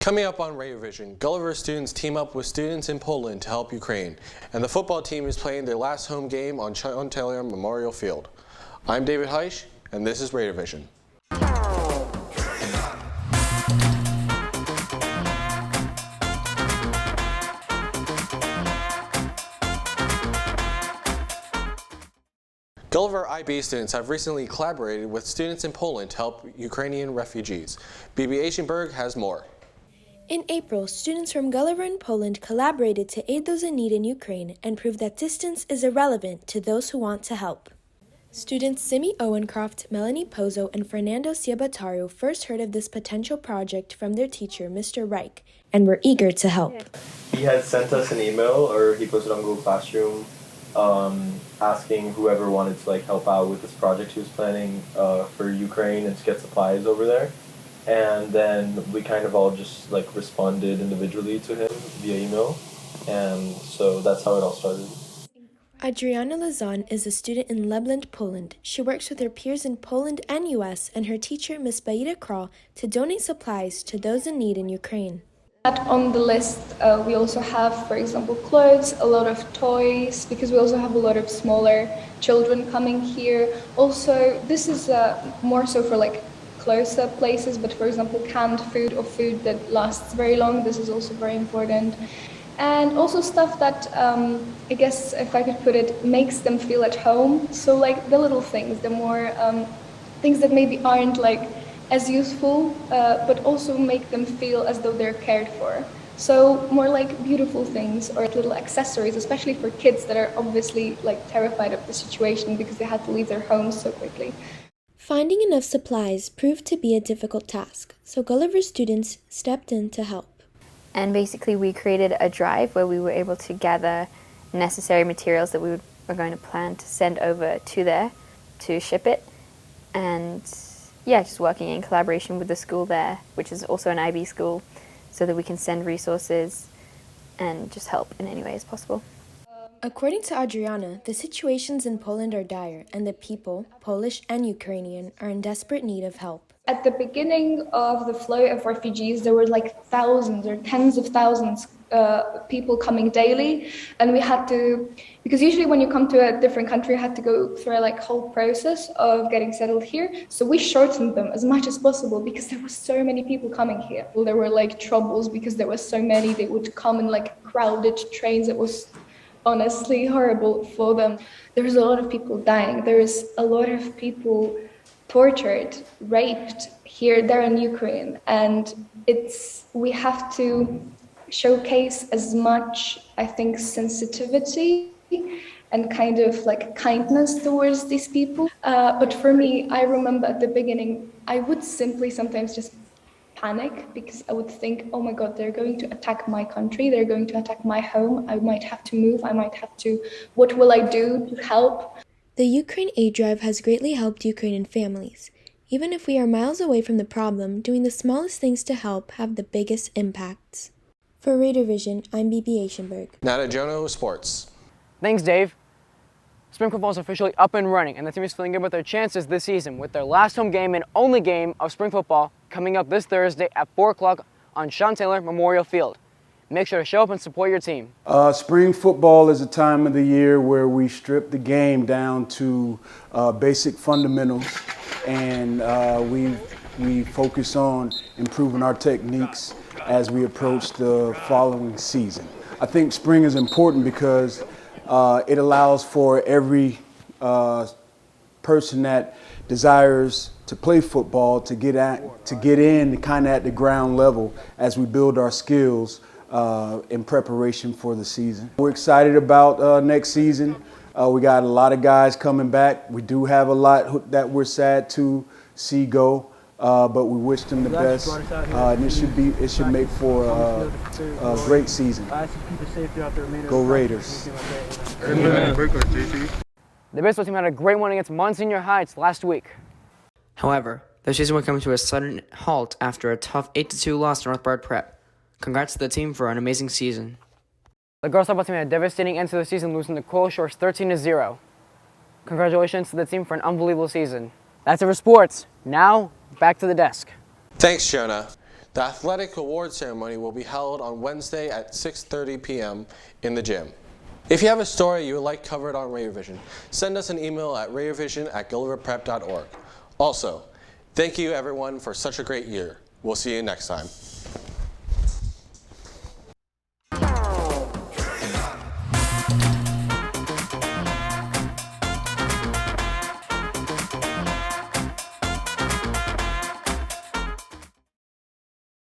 Coming up on RaiderVision, Gulliver students team up with students in Poland to help Ukraine, and the football team is playing their last home game on Sean Taylor Memorial Field. I'm David Heisch, and this is RaiderVision. Gulliver IB students have recently collaborated with students in Poland to help Ukrainian refugees. BB Asienberg has more. In April, students from Gulliver in Poland collaborated to aid those in need in Ukraine and prove that distance is irrelevant to those who want to help. Students Simi Owencroft, Melanie Pozo, and Fernando Ciabataro first heard of this potential project from their teacher, Mr. Reich, and were eager to help. He had sent us an email, or he posted on Google Classroom, asking whoever wanted to help out with this project he was planning for Ukraine and to get supplies over there. And then we kind of all just responded individually to him via email, and so that's how it all started. Adriana Lazan is a student in Lublin, Poland. She works with her peers in Poland and US and her teacher, Ms. Baida Kral, to donate supplies to those in need in Ukraine. On the list, we also have, for example, clothes, a lot of toys, because we also have a lot of smaller children coming here. Also, this is more so for closer places, but for example, canned food or food that lasts very long, this is also very important. And also stuff that, I guess, if I could put it, makes them feel at home. So the little things, the more things that maybe aren't as useful, but also make them feel as though they're cared for. So more beautiful things or little accessories, especially for kids that are obviously terrified of the situation because they had to leave their homes so quickly. Finding enough supplies proved to be a difficult task, so Gulliver students stepped in to help. And basically we created a drive where we were able to gather necessary materials that we were going to plan to send over to there to ship it. And yeah, just working in collaboration with the school there, which is also an IB school, so that we can send resources and just help in any way as possible. According to Adriana, the situations in Poland are dire, and the people, Polish and Ukrainian, are in desperate need of help. At the beginning of the flow of refugees, there were thousands or tens of thousands people coming daily, and we had to, because usually when you come to a different country, you had to go through a whole process of getting settled here. So we shortened them as much as possible because there were so many people coming here. There were troubles because there were so many. They would come in crowded trains. It was honestly horrible for them. There's a lot of people dying. There's a lot of people tortured, raped here, there in Ukraine. And we have to showcase as much, I think, sensitivity and kind of kindness towards these people. But for me, I remember at the beginning, I would simply sometimes just panic because I would think, oh my God, they're going to attack my country, they're going to attack my home, I might have to move, what will I do to help? The Ukraine Aid Drive has greatly helped Ukrainian families. Even if we are miles away from the problem, doing the smallest things to help have the biggest impacts. For RaiderVision, I'm BB Asienberg. Nata Jono Sports. Thanks, Dave. Spring football is officially up and running, and the team is feeling good about their chances this season with their last home game and only game of spring football coming up this Thursday at 4 o'clock on Sean Taylor Memorial Field. Make sure to show up and support your team. Spring football is a time of the year where we strip the game down to basic fundamentals, and we focus on improving our techniques as we approach the following season. I think spring is important because it allows for every person that desires to play football to get in kind of at the ground level as we build our skills in preparation for the season. We're excited about next season. We got a lot of guys coming back. We do have a lot that we're sad to see go, but we wish them the best. And it should make for a great season. Go Raiders. The baseball team had a great one against Monsignor Heights last week. However, their season would come to a sudden halt after a tough 8-2 loss to Northbard Prep. Congrats to the team for an amazing season. The girls softball team had a devastating end to the season, losing to Coral Shores 13-0. Congratulations to the team for an unbelievable season. That's it for sports. Now, back to the desk. Thanks, Jonah. The athletic award ceremony will be held on Wednesday at 6:30 p.m. in the gym. If you have a story you would like covered on RaiderVision, send us an email at raidervision@gulliverprep.org. Also, thank you everyone for such a great year. We'll see you next time.